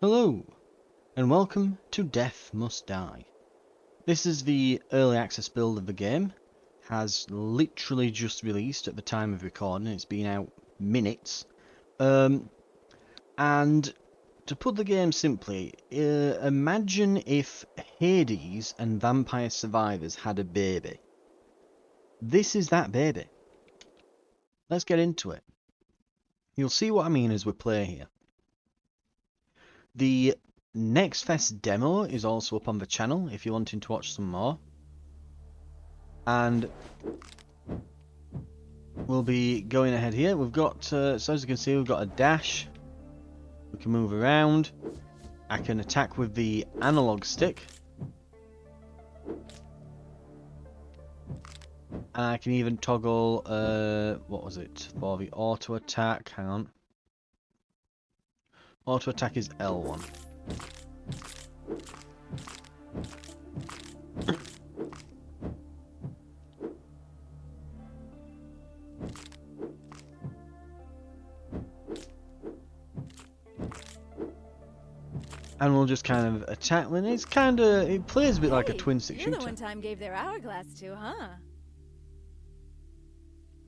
Hello, and welcome to Death Must Die. This is the early access build of the game. Has literally just released at the time of recording. It's been out minutes. And to put the game simply, imagine if Hades and Vampire Survivors had a baby. This is that baby. Let's get into it. You'll see what I mean as we play here. The Next Fest demo is also up on the channel if you're wanting to watch some more. And we'll be going ahead here. We've got, so as you can see, we've got a dash. We can move around. I can attack with the analog stick. And I can even toggle, what was it, for the auto attack. Hang on. Auto attack is L1. And we'll just kind of attack. And it's kind of, it plays a bit like a twin stick shooter. You're the one time gave their hourglass to, huh?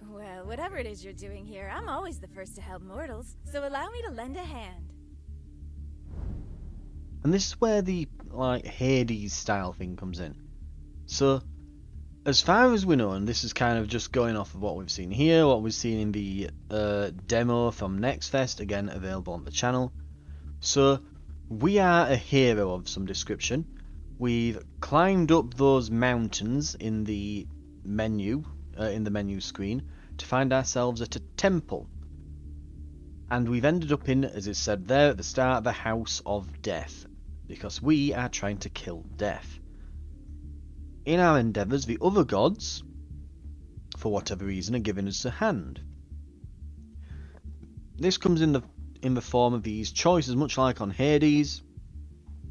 Well, whatever it is you're doing here, I'm always the first to help mortals, so allow me to lend a hand. And this is where the, like, Hades style thing comes in. So, as far as we know, and this is kind of just going off of what we've seen here, what we've seen in the demo from Next Fest, again available on the channel. So, we are a hero of some description. We've climbed up those mountains in the menu screen to find ourselves at a temple. And we've ended up in, as it said there at the start, the House of Death, because we are trying to kill death. In our endeavours, the other gods, for whatever reason, are giving us a hand. This comes in the form of these choices, much like on Hades,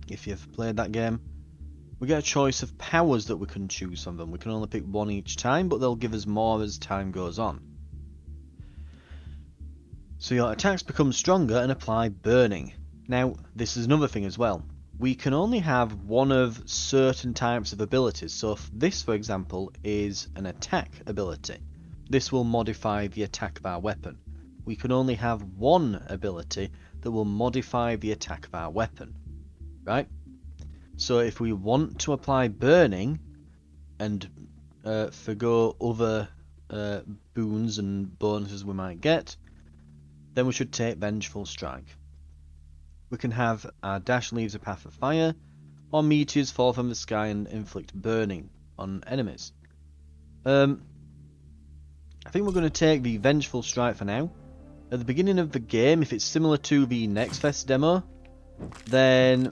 if you've played that game. We get a choice of powers that we can choose from them. We can only pick one each time, but they'll give us more as time goes on. So your attacks become stronger and apply burning. Now, this is another thing as well. We can only have one of certain types of abilities. So this, for example, is an attack ability. This will modify the attack of our weapon. We can only have one ability that will modify the attack of our weapon. Right? So if we want to apply burning and forgo other boons and bonuses we might get, then we should take Vengeful Strike. We can have our dash leaves a path of fire, or meteors fall from the sky and inflict burning on enemies. I think we're going to take the Vengeful Strike for now. At the beginning of the game, if it's similar to the Next Fest demo, then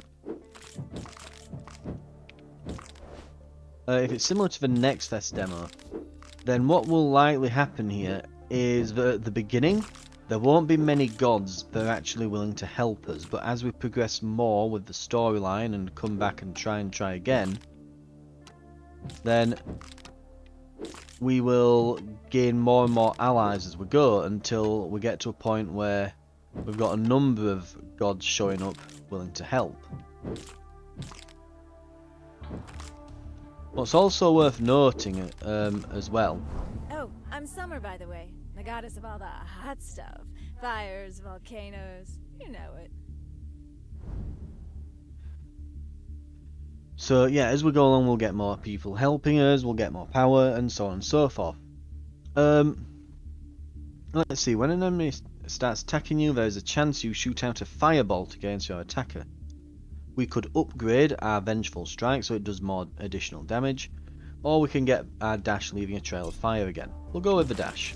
what will likely happen here is that at the beginning, there won't be many gods that are actually willing to help us, but as we progress more with the storyline and come back and try again, then we will gain more and more allies as we go until we get to a point where we've got a number of gods showing up willing to help. What's also worth noting as well. Oh, I'm Summer, by the way. The goddess of all the hot stuff. Fires, volcanoes, you know it. So yeah, as we go along, we'll get more people helping us, we'll get more power, and so on and so forth. Let's see, when an enemy starts attacking you, there's a chance you shoot out a firebolt against your attacker. We could upgrade our Vengeful Strike so it does more additional damage, or we can get our dash leaving a trail of fire again. We'll go with the dash.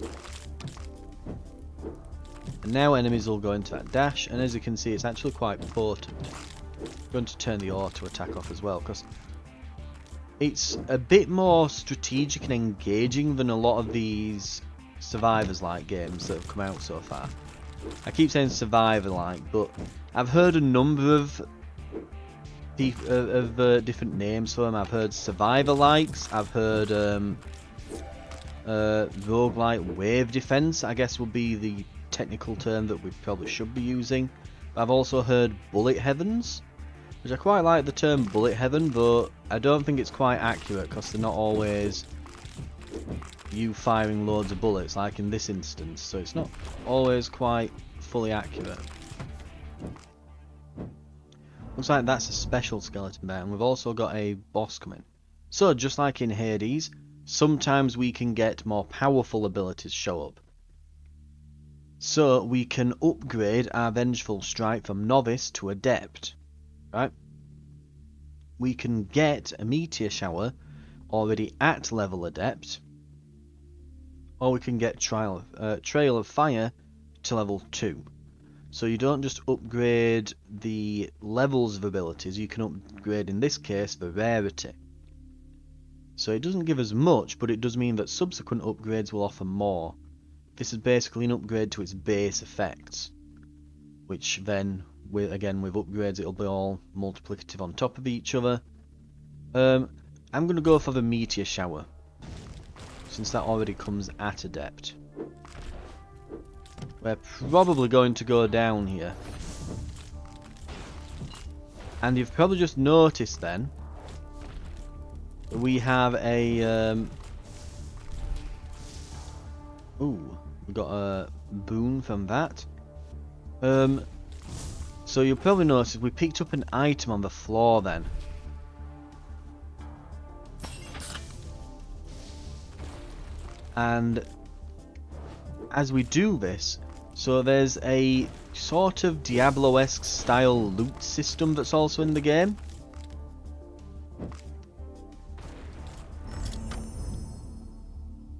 And now enemies will go into that dash, and as you can see, it's actually quite potent. I'm going to turn the auto attack off as well, because it's a bit more strategic and engaging than a lot of these Survivors-like games that have come out so far. I keep saying Survivor-like, but I've heard a number of different names for them. I've heard Survivor-likes, I've heard roguelite wave defense, I guess would be the technical term that we probably should be using. I've also heard bullet heavens, which I quite like the term bullet heaven, but I don't think it's quite accurate because they're not always you firing loads of bullets like in this instance, so it's not always quite fully accurate. Looks like that's a special skeleton bear, and we've also got a boss coming. So just like in Hades, sometimes we can get more powerful abilities show up. So we can upgrade our Vengeful Strike from Novice to Adept, right? We can get a Meteor Shower already at level Adept, or we can get Trail of Fire to level 2. So you don't just upgrade the levels of abilities, you can upgrade in this case the rarity. So it doesn't give us much, but it does mean that subsequent upgrades will offer more. This is basically an upgrade to its base effects, which then, with upgrades, it'll be all multiplicative on top of each other. I'm going to go for the Meteor Shower, since that already comes at Adept. We're probably going to go down here. And you've probably just noticed then, we have a... Ooh, we got a boon from that. So you'll probably notice we picked up an item on the floor then. And as we do this, so there's a sort of Diablo-esque style loot system that's also in the game.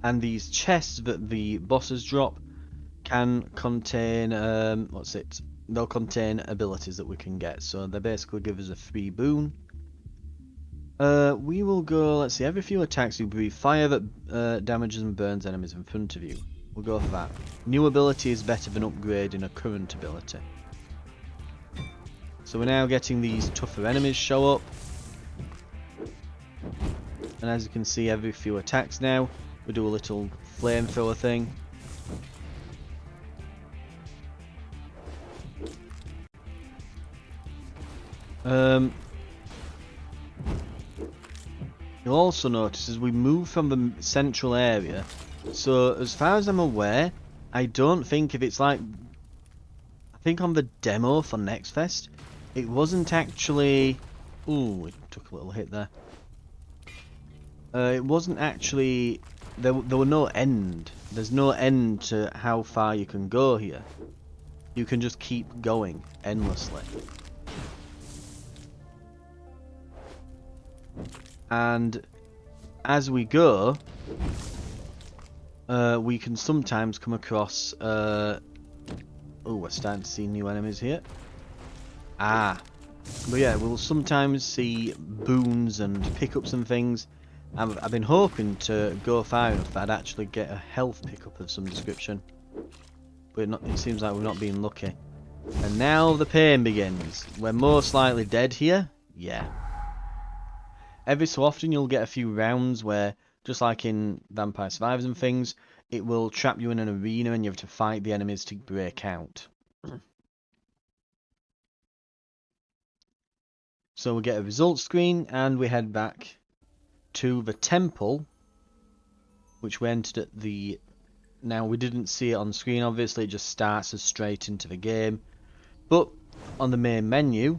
And these chests that the bosses drop can contain, they'll contain abilities that we can get. So they basically give us a free boon. We will go, let's see, every few attacks you breathe fire that damages and burns enemies in front of you. We'll go for that. New ability is better than upgrading a current ability. So we're now getting these tougher enemies show up. And as you can see, every few attacks now, we do a little flamethrower thing. You'll also notice as we move from the central area, so as far as I'm aware, I don't think if it's like, I think on the demo for Next Fest, it wasn't actually, ooh, it took a little hit there. It wasn't actually, there were no end, there's no end to how far you can go here. You can just keep going endlessly. And as we go, we can sometimes come across... oh, we're starting to see new enemies here. Ah. But yeah, we'll sometimes see boons and pickups and things. I've been hoping to go far enough that I'd actually get a health pickup of some description. But it seems like we've not been lucky. And now the pain begins. We're most likely dead here. Yeah. Every so often you'll get a few rounds where, just like in Vampire Survivors and things, it will trap you in an arena and you have to fight the enemies to break out. So we get a results screen and we head back to the temple, which we entered at the... Now we didn't see it on screen, obviously, it just starts us straight into the game. But on the main menu,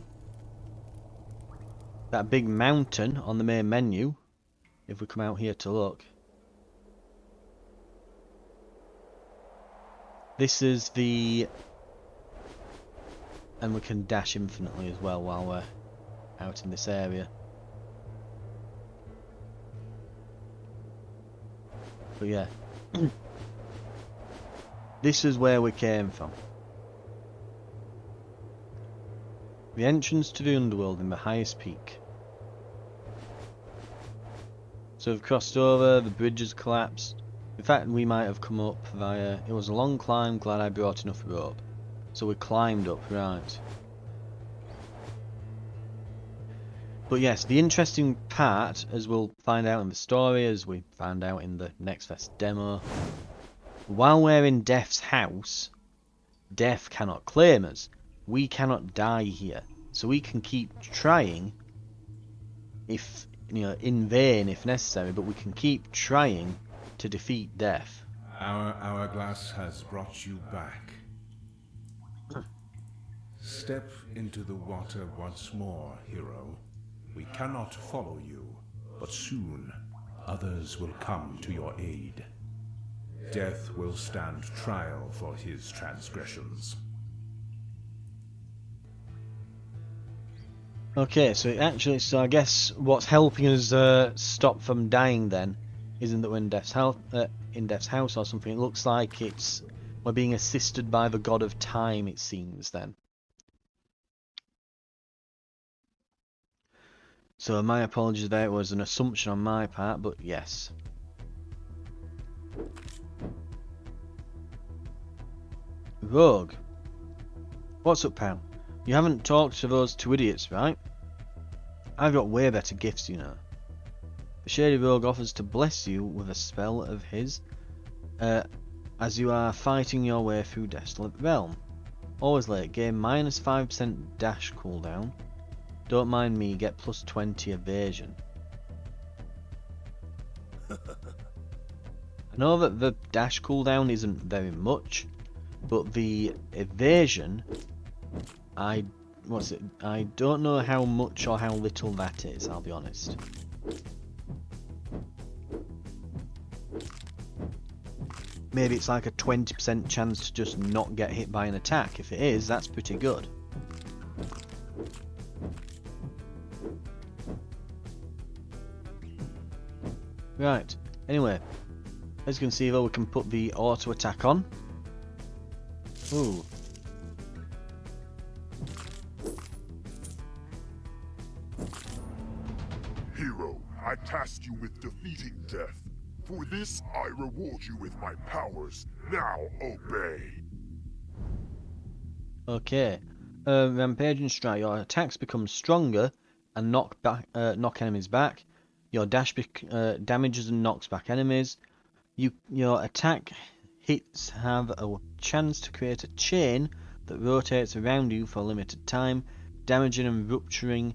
that big mountain on the main menu, if we come out here to look, this is the... And we can dash infinitely as well while we're out in this area. But yeah. This is where we came from. The entrance to the underworld in the highest peak. So we've crossed over, the bridge has collapsed. In fact, we might have come up via... It was a long climb, glad I brought enough rope. So we climbed up, right. But yes, the interesting part, as we'll find out in the story, as we found out in the Next Fest demo, while we're in Death's house, Death cannot claim us. we cannot die here. So we can keep trying, if in vain if necessary, but we can keep trying to defeat death. Our hourglass has brought you back. Step into the water once more, hero. We cannot follow you, but soon others will come to your aid. Death will stand trial for his transgressions. Okay, so I guess what's helping us stop from dying then isn't that we're in Death's house or something. It looks like we're being assisted by the god of time, it seems then. So my apologies there, it was an assumption on my part, but yes. Rogue. What's up, pal? You haven't talked to those two idiots, right? I've got way better gifts, you know. The Shady Rogue offers to bless you with a spell of his, as you are fighting your way through Desolate Realm. Always late, gain minus 5% dash cooldown. Don't mind me, get plus 20 evasion. I know that the dash cooldown isn't very much, but the evasion, I don't know how much or how little that is, I'll be honest. Maybe it's like a 20% chance to just not get hit by an attack. If it is, that's pretty good. Right, anyway, as you can see though, we can put the auto attack on. Ooh. Hero, I tasked you with defeating death. For this, I reward you with my powers. Now obey. Okay. Rampage and Strike. Your attacks become stronger and knock enemies back. Your dash damages and knocks back enemies. Your attack hits have a chance to create a chain that rotates around you for a limited time, damaging and rupturing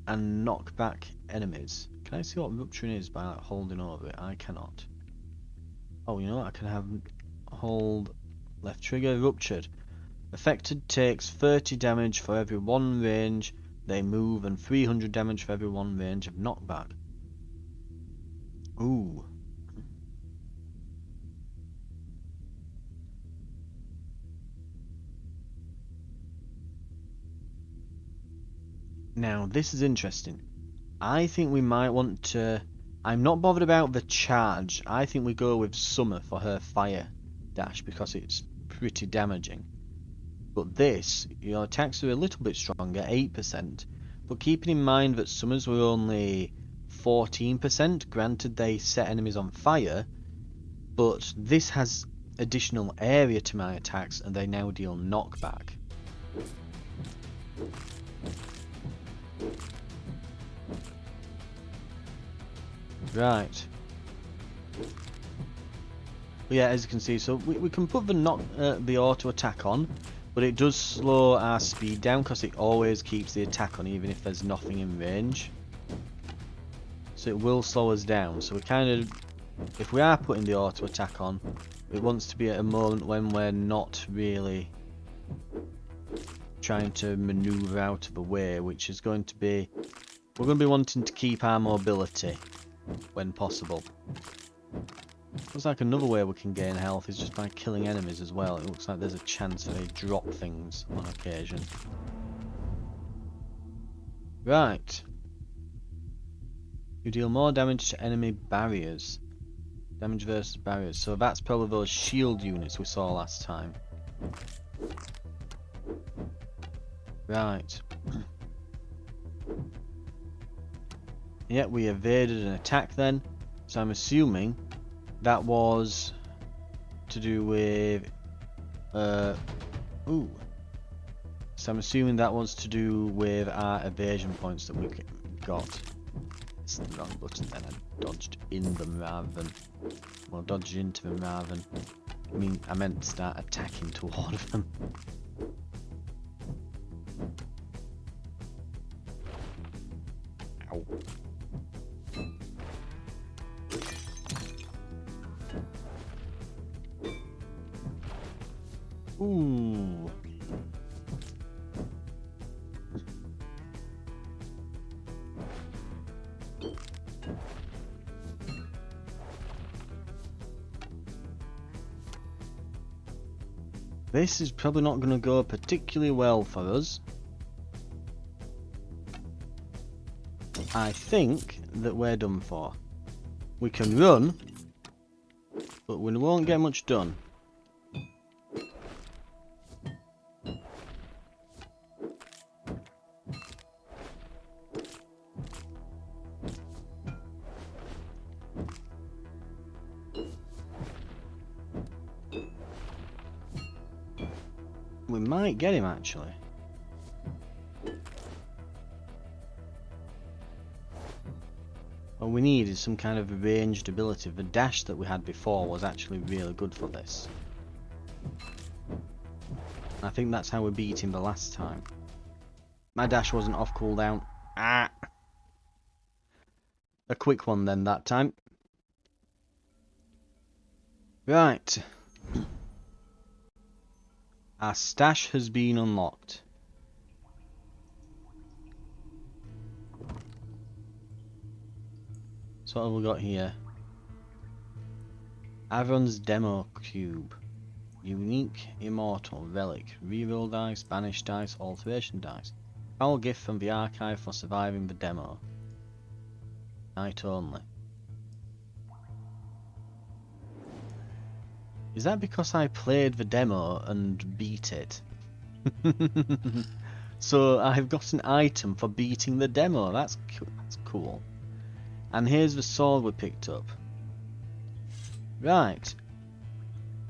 and knock back enemies. Can I see what rupturing is by like holding over it? I cannot. Oh, you know what? I can have hold left trigger ruptured. Affected takes 30 damage for every 1 range they move and 300 damage for every 1 range of knockback. Ooh. Now this is interesting. I think we might want to... I'm not bothered about the charge. I think we go with Summer for her fire dash because it's pretty damaging. But this, your attacks are a little bit stronger, 8%. But keeping in mind that Summer's were only 14%, granted they set enemies on fire, but this has additional area to my attacks and they now deal knockback. Right. But yeah, as you can see, so we can put the auto attack on, but it does slow our speed down because it always keeps the attack on even if there's nothing in range. So it will slow us down. So we kind of, if we are putting the auto attack on, it wants to be at a moment when we're not really trying to maneuver out of the way, which is going to be, we're going to be wanting to keep our mobility when possible. Looks like another way we can gain health is just by killing enemies as well. It looks like there's a chance that they drop things on occasion. Right. You deal more damage to enemy barriers. Damage versus barriers. So that's probably those shield units we saw last time. Right. Yeah, we evaded an attack then. So I'm assuming that was to do with... ooh. So I'm assuming that was to do with our evasion points that we got. It's the wrong button then. I dodged in them rather than... Well, dodged into them rather than... I meant to start attacking toward them. Ow. Ooh. This is probably not going to go particularly well for us. I think that we're done for. We can run, but we won't get much done. We might get him actually. What we need is some kind of ranged ability. The dash that we had before was actually really good for this. I think that's how we beat him the last time. My dash wasn't off cooldown. Ah! A quick one then that time. Right. Our stash has been unlocked. So what have we got here? Avron's Demo Cube. Unique, Immortal, Relic, Reroll Dice, Banish Dice, Alteration Dice. Foul gift from the archive for surviving the demo. Night only. Is that because I played the demo and beat it? So I've got an item for beating the demo. That's cool. And here's the sword we picked up. Right.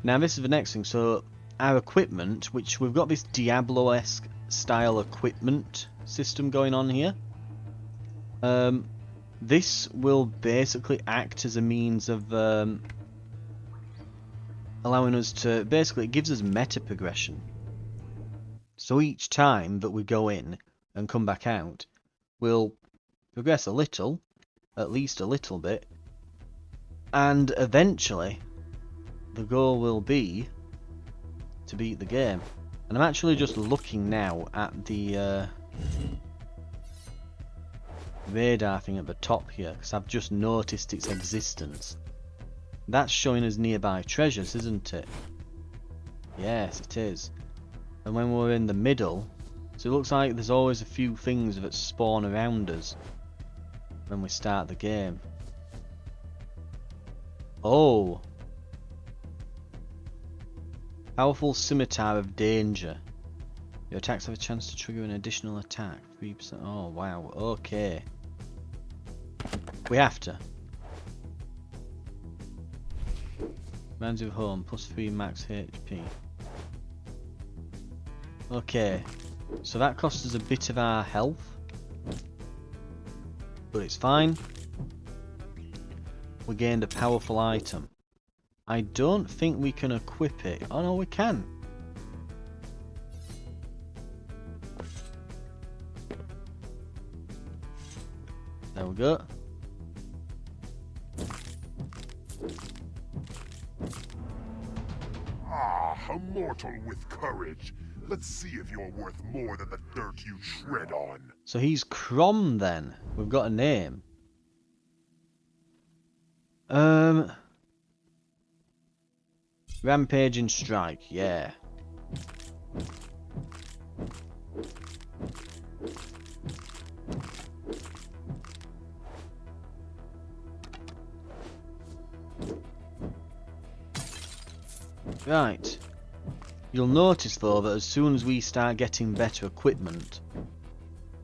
Now this is the next thing. So our equipment, which we've got this Diablo-esque style equipment system going on here. This will basically act as a means of allowing us to, basically it gives us meta progression. So each time that we go in and come back out, we'll progress a little, at least a little bit, and eventually the goal will be to beat the game. And I'm actually just looking now at the radar thing at the top here, because I've just noticed its existence. That's showing us nearby treasures, isn't it? Yes, it is. And when we're in the middle, so it looks like there's always a few things that spawn around us when we start the game. Oh! Powerful Scimitar of Danger. Your attacks have a chance to trigger an additional attack. 3%. Oh, wow. Okay. We have to. Reminds you of home. +3 max HP. Okay. So that cost us a bit of our health. But it's fine. We gained a powerful item. I don't think we can equip it. Oh no, we can. There we go. Ah, a mortal with courage. Let's see if you're worth more than the dirt you tread on. So he's Crom then. We've got a name. Rampaging Strike, yeah. Right. You'll notice though that as soon as we start getting better equipment,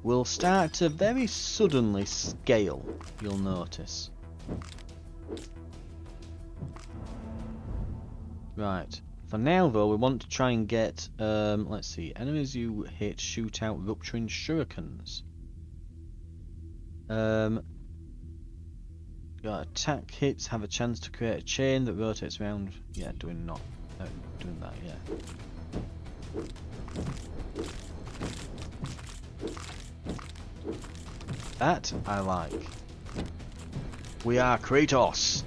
we'll start to very suddenly scale, you'll notice. Right. For now though, we want to try and get, let's see, enemies you hit shoot out rupturing shurikens. Your attack hits have a chance to create a chain that rotates around. Yeah, doing that, yeah. That I like. We are Kratos.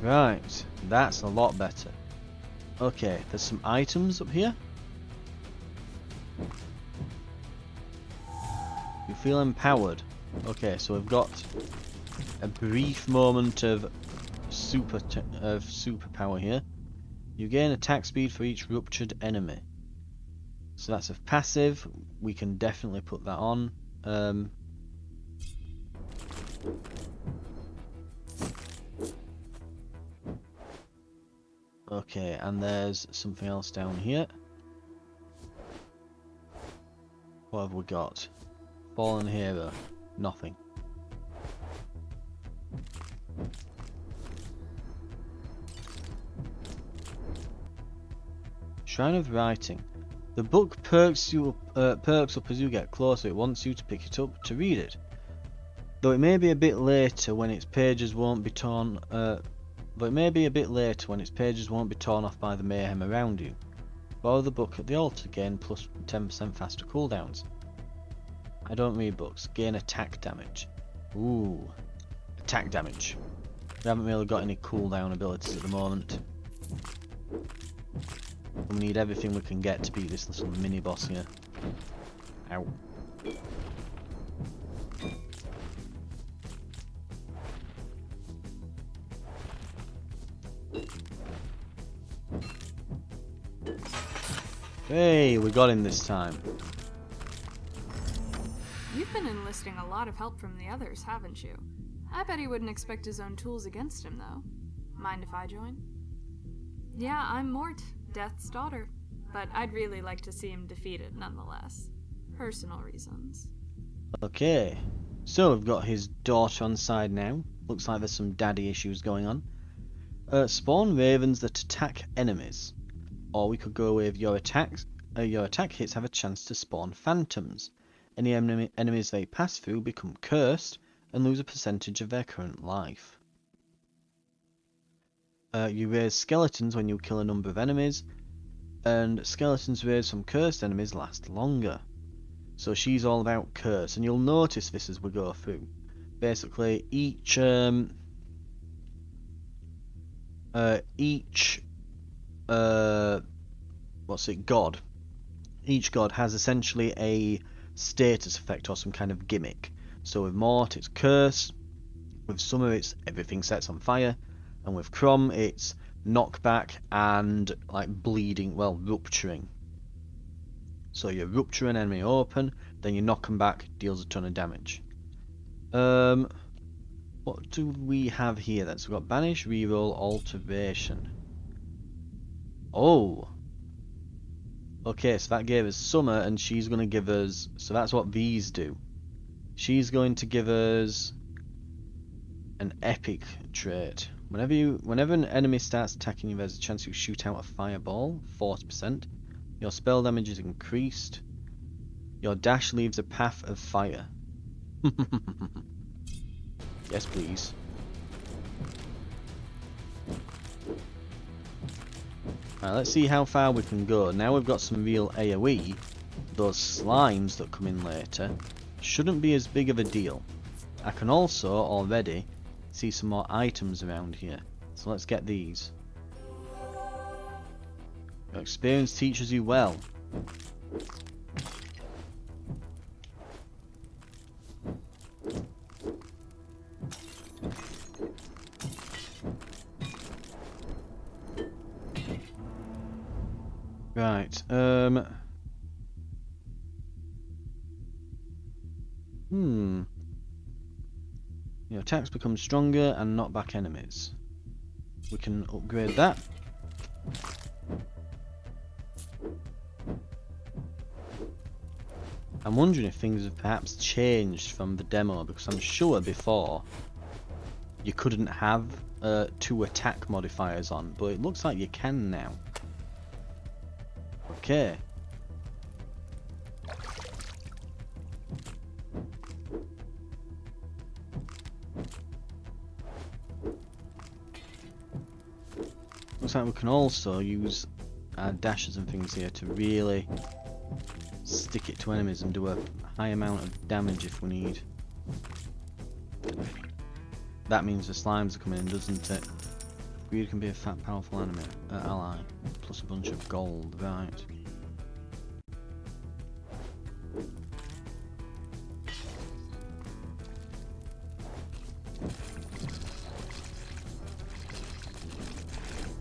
Right, that's a lot better. Okay, there's some items up here. You feel empowered. Okay, so we've got a brief moment of superpower here. You gain attack speed for each ruptured enemy. So that's a passive. We can definitely put that on. Okay, and there's something else down here. What have we got? Fallen hero. Nothing. Shrine of Writing. The book perks up as you get closer. It wants you to pick it up to read it. Though it may be a bit later when its pages won't be torn. Off by the mayhem around you. Borrow the book at the altar. Gain plus 10% faster cooldowns. I don't read books. Gain attack damage. Ooh, attack damage. We haven't really got any cooldown abilities at the moment. We need everything we can get to beat this little mini boss here. Ow. Hey, we got him this time. You've been enlisting a lot of help from the others, haven't you? I bet he wouldn't expect his own tools against him, though. Mind if I join? Yeah, I'm Mort, Death's daughter. But I'd really like to see him defeated, nonetheless. Personal reasons. Okay, so we've got his daughter on side now. Looks like there's some daddy issues going on. Spawn ravens that attack enemies. Or we could go with your attack hits have a chance to spawn phantoms. Any enemies they pass through become cursed and lose a percentage of their current life. You raise skeletons when you kill a number of enemies, and skeletons raised from cursed enemies last longer. So she's all about curse, and you'll notice this as we go through. Basically, each god. Each god has essentially a status effect or some kind of gimmick. So with Mort it's curse, with Summer it's everything sets on fire, and with Crom it's knockback and like bleeding, well, rupturing. So you rupture an enemy open, then you knock them back, deals a ton of damage. What do we have here then? So we've got Banish, Reroll, Alteration. Oh! Okay, so that gave us Summer, and she's going to give us... So that's what these do. She's going to give us an Epic trait. Whenever an enemy starts attacking you, there's a chance you shoot out a fireball, 40%. Your spell damage is increased. Your dash leaves a path of fire. Yes, please. Right, let's see how far we can go. Now we've got some real AoE. Those slimes that come in later shouldn't be as big of a deal. I can also already see some more items around here. So let's get these. Your experience teaches you well. Right, Your attacks become stronger and knock back enemies. We can upgrade that. I'm wondering if things have perhaps changed from the demo, because I'm sure before you couldn't have 2 attack modifiers on, but it looks like you can now. Okay. Looks like we can also use our dashes and things here to really stick it to enemies and do a high amount of damage if we need. That means the slimes are coming in, doesn't it? Greed can be a fat, powerful enemy, ally, plus a bunch of gold, right.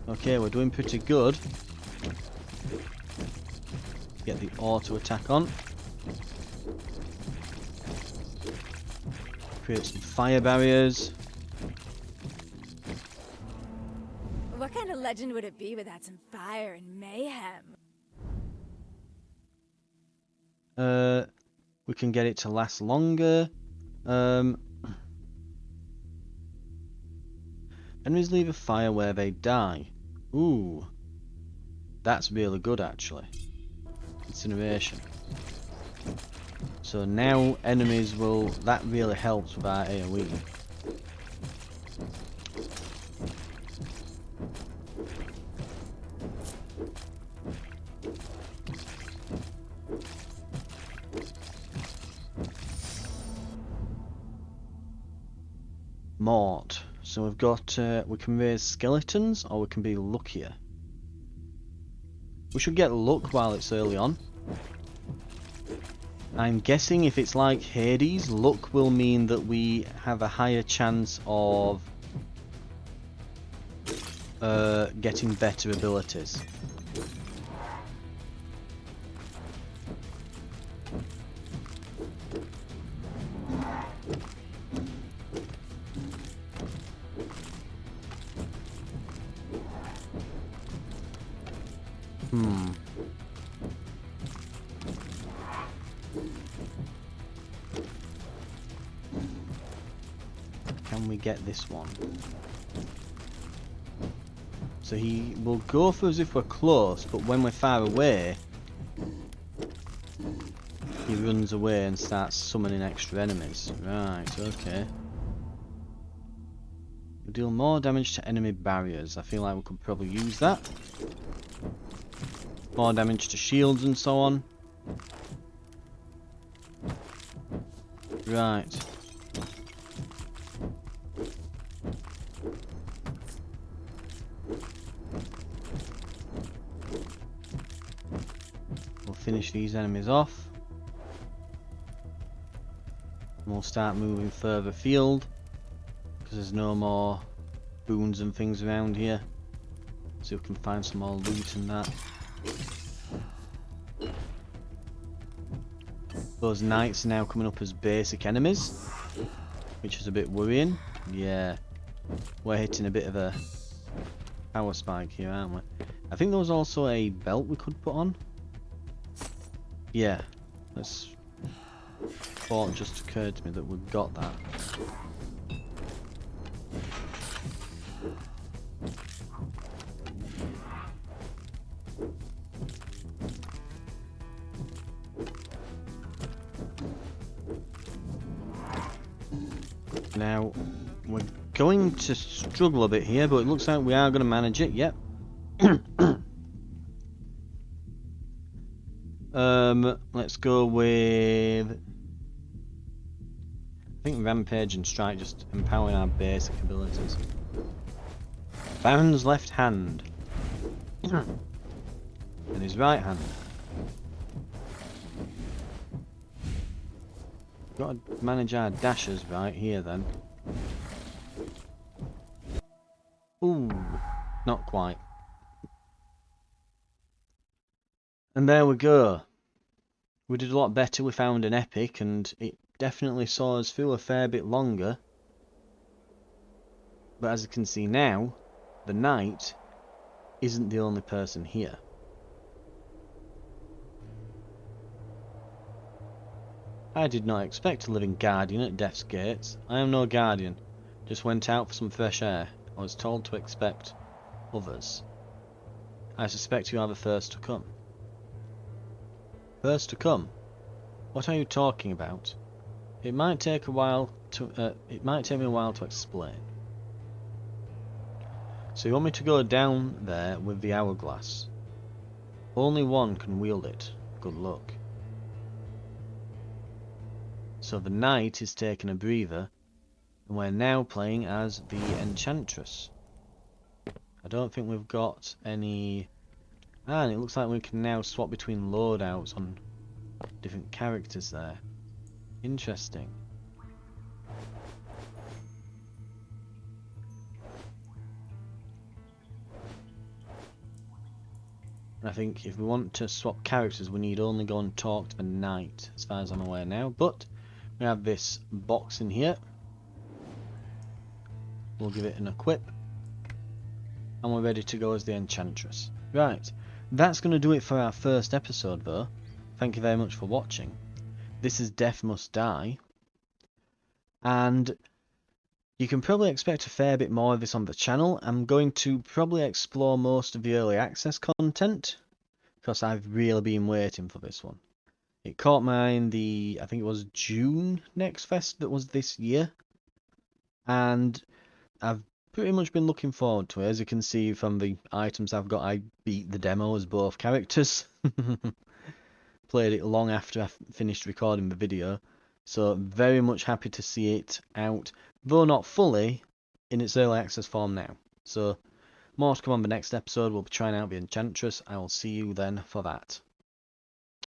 Okay, we're doing pretty good. Get the auto attack on. Create some fire barriers. What kind of legend would it be without some fire and mayhem? We can get it to last longer. Enemies leave a fire where they die. Ooh, that's really good actually. Incineration. So now enemies will. That really helps with our AoE. Mort. So we've got, we can raise skeletons, or we can be luckier. We should get luck while it's early on. I'm guessing if it's like Hades, luck will mean that we have a higher chance of getting better abilities. Can we get this one? So he will go for us if we're close, but when we're far away, he runs away and starts summoning extra enemies. Right, okay. We deal more damage to enemy barriers. I feel like we could probably use that. More damage to shields and so on. Right. We'll finish these enemies off. And we'll start moving further afield. Because there's no more boons and things around here. So we can find some more loot and that. Those knights are now coming up as basic enemies, which is a bit worrying. Yeah, we're hitting a bit of a power spike here, aren't we? I think there was also a belt we could put on. Yeah, that's thought just occurred to me that we've got that. Now, we're going to struggle a bit here, but it looks like we are going to manage it, yep. Let's go with... I think Rampage and Strike, just empowering our basic abilities. Baron's left hand. And his right hand. Got to manage our dashes right here then. Ooh, not quite. And there we go. We did a lot better. We found an epic and it definitely saw us through a fair bit longer. But as you can see now, the knight isn't the only person here. I did not expect a living guardian at Death's Gates. I am no guardian. Just went out for some fresh air. I was told to expect others. I suspect you are the first to come. First to come? What are you talking about? It might take a while to. It might take me a while to explain. So you want me to go down there with the hourglass? Only one can wield it. Good luck. So the knight is taking a breather, and we're now playing as the enchantress. I don't think we've got any... and it looks like we can now swap between loadouts on different characters there. Interesting. I think if we want to swap characters, we need only go and talk to the knight, as far as I'm aware now. But we have this box in here. We'll give it an equip. And we're ready to go as the enchantress. Right, that's going to do it for our first episode though. Thank you very much for watching. This is Death Must Die. And you can probably expect a fair bit more of this on the channel. I'm going to probably explore most of the early access content, because I've really been waiting for this one. It caught my eye in the, I think it was June Next Fest that was this year. And I've pretty much been looking forward to it. As you can see from the items I've got, I beat the demo as both characters. Played it long after I finished recording the video. So very much happy to see it out, though not fully, in its early access form now. So more to come on the next episode. We'll be trying out the Enchantress. I will see you then for that.